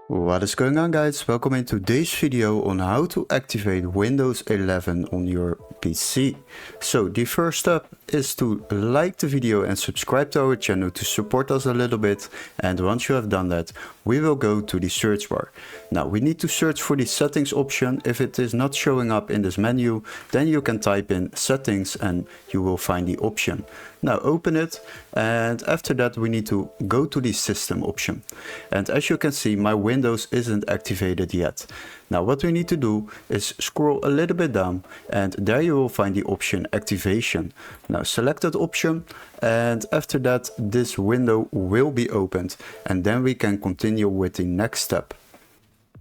What is going on, guys? Welcome in today's video on how to activate Windows 11 on your PC. So the first step is to like the video and subscribe to our channel to support us a little bit. And once you have done that, we will go to the search bar. Now we need to search for the settings option. If it is not showing up in this menu, then you can type in settings and you will find the option. Now open it, and after that we need to go to the system option. And as you can see, my Windows isn't activated yet. Now what we need to do is scroll a little bit down, and there you will find the option activation. Now select that option, and after that this window will be opened, and then we can continue with the next step.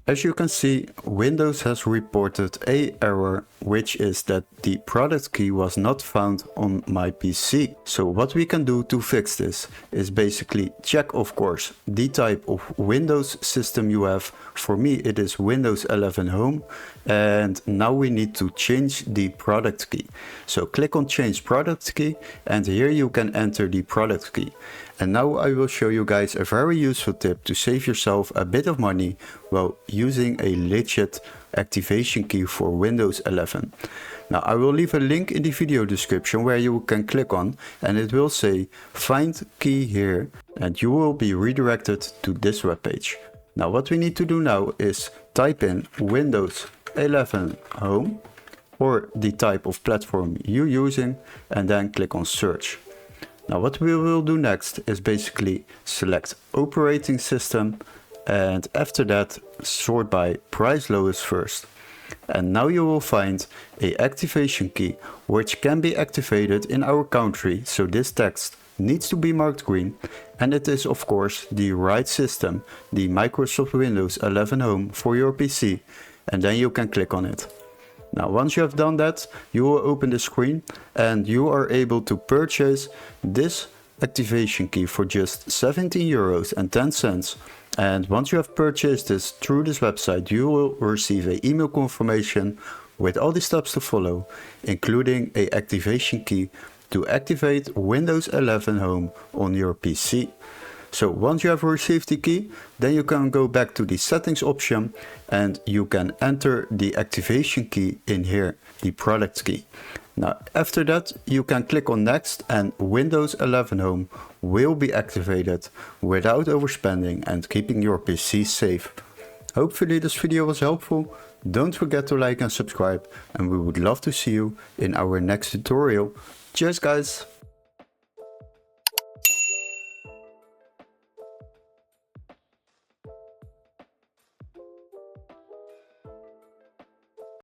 As you can see, Windows has reported an error, which is that the product key was not found on my PC. So what we can do to fix this is basically check, of course, the type of Windows system you have. For me, it is Windows 11 Home. And now we need to change the product key. So click on change product key, and here you can enter the product key. And now I will show you guys a very useful tip to save yourself a bit of money while using a legit activation key for Windows 11. Now I will leave a link in the video description where you can click on, and it will say find key here, and you will be redirected to this webpage. Now what we need to do now is type in Windows 11 Home or the type of platform you're using, and then click on search. Now what we will do next is basically select operating system, and after that sort by price lowest first. And now you will find a activation key which can be activated in our country, so this text needs to be marked green, and it is of course the right system, the Microsoft Windows 11 Home for your PC, and then you can click on it. Now once you have done that, you will open the screen and you are able to purchase this activation key for just €17.10. And once you have purchased this through this website, you will receive an email confirmation with all the steps to follow, including an activation key to activate Windows 11 Home on your PC. So once you have received the key, then you can go back to the settings option and you can enter the activation key in here, the product key. Now after that you can click on next, and Windows 11 Home will be activated without overspending and keeping your PC safe. Hopefully this video was helpful. Don't forget to like and subscribe, and we would love to see you in our next tutorial. Cheers guys!